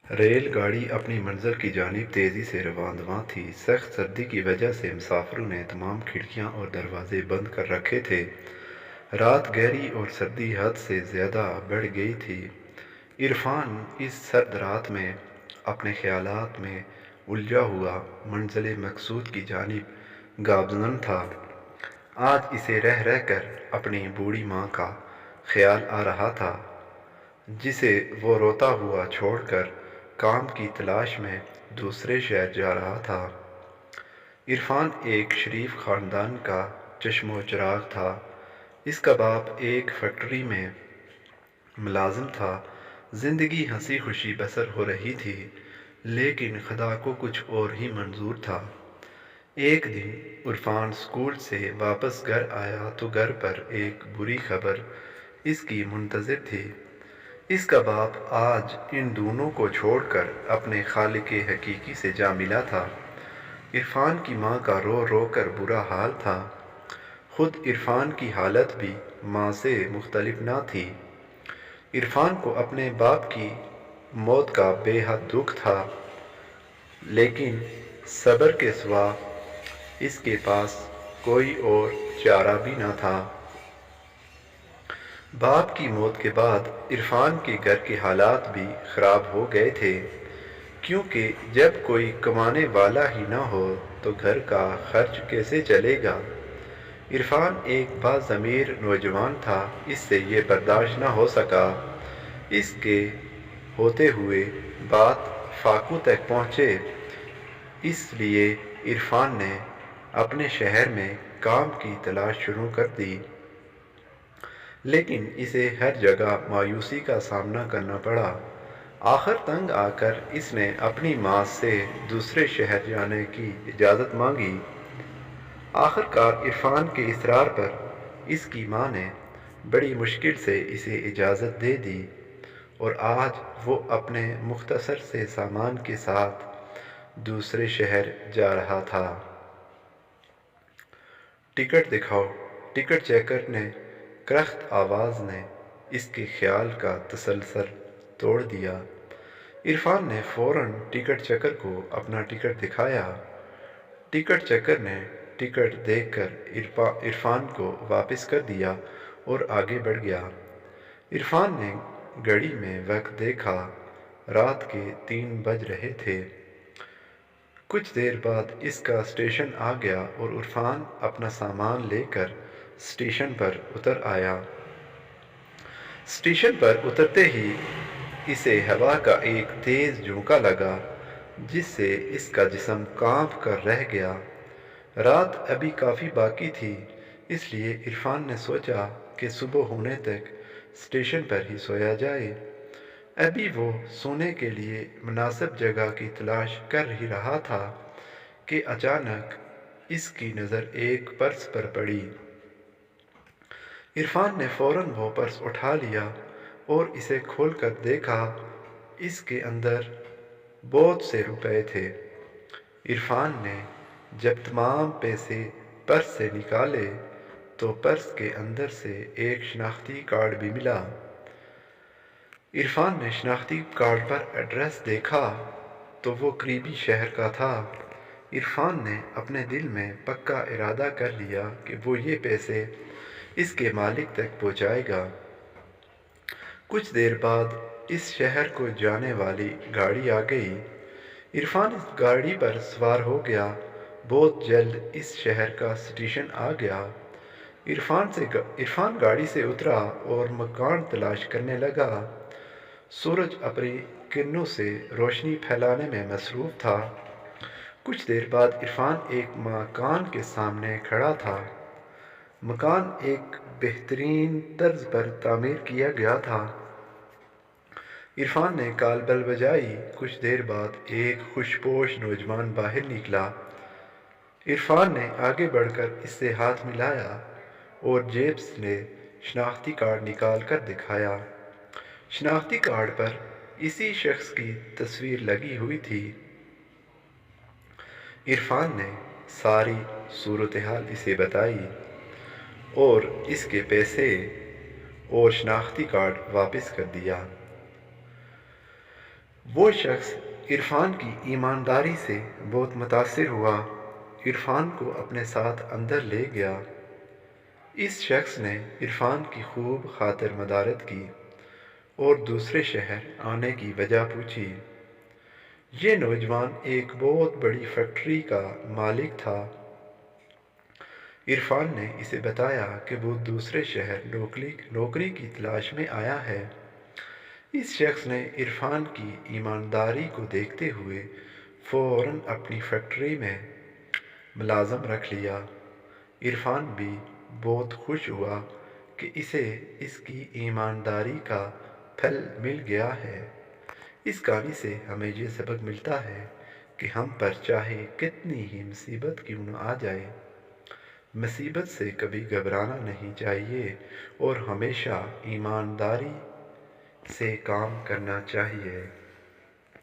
Rail گاڑی اپنی منزل کی جانب تیزی سے رواں تھی۔ سخت سردی کی وجہ سے مسافروں نے تمام کھڑکیاں اور دروازے بند کر رکھے تھے۔ رات گہری اور سردی حد سے زیادہ بڑھ گئی تھی۔ عرفان اس سرد رات میں اپنے خیالات میں الجھا ہوا منزل مقصود کی جانب گامزن تھا۔ آج اسے رہ رہ کر اپنی بوڑھی ماں کا خیال آ رہا تھا، جسے وہ روتا ہوا چھوڑ کر کام کی تلاش میں دوسرے شہر جا رہا تھا۔ عرفان ایک شریف خاندان کا چشم و چراغ تھا۔ اس کا باپ ایک فیکٹری میں ملازم تھا۔ زندگی ہنسی خوشی بسر ہو رہی تھی، لیکن خدا کو کچھ اور ہی منظور تھا۔ ایک دن عرفان اسکول سے واپس گھر آیا تو گھر پر ایک بری خبر اس کی منتظر تھی۔ اس کا باپ آج ان دونوں کو چھوڑ کر اپنے خالق حقیقی سے جا ملا تھا۔ عرفان کی ماں کا رو رو کر برا حال تھا۔ خود عرفان کی حالت بھی ماں سے مختلف نہ تھی۔ عرفان کو اپنے باپ کی موت کا بے حد دکھ تھا، لیکن صبر کے سوا اس کے پاس کوئی اور چارہ بھی نہ تھا۔ باپ کی موت کے بعد عرفان کے گھر کے حالات بھی خراب ہو گئے تھے، کیونکہ جب کوئی کمانے والا ہی نہ ہو تو گھر کا خرچ کیسے چلے گا۔ عرفان ایک باضمیر نوجوان تھا، اس سے یہ برداشت نہ ہو سکا۔ اس کے ہوتے ہوئے بات فاقوں تک پہنچے، اس لیے عرفان نے اپنے شہر میں کام کی تلاش شروع کر دی، لیکن اسے ہر جگہ مایوسی کا سامنا کرنا پڑا۔ آخر تنگ آ کر اس نے اپنی ماں سے دوسرے شہر جانے کی اجازت مانگی۔ آخر کار عرفان کے اصرار پر اس کی ماں نے بڑی مشکل سے اسے اجازت دے دی اور آج وہ اپنے مختصر سے سامان کے ساتھ دوسرے شہر جا رہا تھا۔ ٹکٹ دکھاؤ، ٹکٹ چیکر نے کرخت آواز نے اس کے خیال کا تسلسل توڑ دیا۔ عرفان نے فوراً ٹکٹ چیکر کو اپنا ٹکٹ دکھایا۔ ٹکٹ چیکر نے ٹکٹ دیکھ کر عرفان کو واپس کر دیا اور آگے بڑھ گیا۔ عرفان نے گھڑی میں وقت دیکھا، رات کے 3 بج رہے تھے۔ کچھ دیر بعد اس کا اسٹیشن آ گیا اور عرفان اپنا سامان لے کر اسٹیشن پر اتر آیا۔ اسٹیشن پر اترتے ہی اسے ہوا کا ایک تیز جھونکا لگا، جس سے اس کا جسم کانپ کر رہ گیا۔ رات ابھی کافی باقی تھی، اس لیے عرفان نے سوچا کہ صبح ہونے تک اسٹیشن پر ہی سویا جائے۔ ابھی وہ سونے کے لیے مناسب جگہ کی تلاش کر ہی رہا تھا کہ اچانک اس کی نظر ایک پرس پر پڑی۔ عرفان نے فوراً وہ پرس اٹھا لیا اور اسے کھول کر دیکھا۔ اس کے اندر بہت سے روپے تھے۔ عرفان نے جب تمام پیسے پرس سے نکالے تو پرس کے اندر سے ایک شناختی کارڈ بھی ملا۔ عرفان نے شناختی کارڈ پر ایڈریس دیکھا تو وہ قریبی شہر کا تھا۔ عرفان نے اپنے دل میں پکا ارادہ کر لیا کہ وہ یہ پیسے اس کے مالک تک پہنچائے گا۔ کچھ دیر بعد اس شہر کو جانے والی گاڑی آ گئی۔ عرفان اس گاڑی پر سوار ہو گیا۔ بہت جلد اس شہر کا اسٹیشن آ گیا۔ عرفان گاڑی سے اترا اور مکان تلاش کرنے لگا۔ سورج اپنی کرنوں سے روشنی پھیلانے میں مصروف تھا۔ کچھ دیر بعد عرفان ایک مکان کے سامنے کھڑا تھا۔ مکان ایک بہترین طرز پر تعمیر کیا گیا تھا۔ عرفان نے کال بیل بجائی۔ کچھ دیر بعد ایک خوش پوش نوجوان باہر نکلا۔ عرفان نے آگے بڑھ کر اس سے ہاتھ ملایا اور جیب سے شناختی کارڈ نکال کر دکھایا۔ شناختی کارڈ پر اسی شخص کی تصویر لگی ہوئی تھی۔ عرفان نے ساری صورتحال اسے بتائی اور اس کے پیسے اور شناختی کارڈ واپس کر دیا۔ وہ شخص عرفان کی ایمانداری سے بہت متاثر ہوا، عرفان کو اپنے ساتھ اندر لے گیا۔ اس شخص نے عرفان کی خوب خاطر مدارت کی اور دوسرے شہر آنے کی وجہ پوچھی۔ یہ نوجوان ایک بہت بڑی فیکٹری کا مالک تھا۔ عرفان نے اسے بتایا کہ وہ دوسرے شہر نوکری کی تلاش میں آیا ہے۔ اس شخص نے عرفان کی ایمانداری کو دیکھتے ہوئے فوراً اپنی فیکٹری میں ملازم رکھ لیا۔ عرفان بھی بہت خوش ہوا کہ اسے اس کی ایمانداری کا پھل مل گیا ہے۔ اس کہانی سے ہمیں یہ سبق ملتا ہے کہ ہم پر چاہے کتنی ہی مصیبت کیوں نہ آ جائے، مصیبت سے کبھی گھبرانا نہیں چاہیے اور ہمیشہ ایمانداری سے کام کرنا چاہیے۔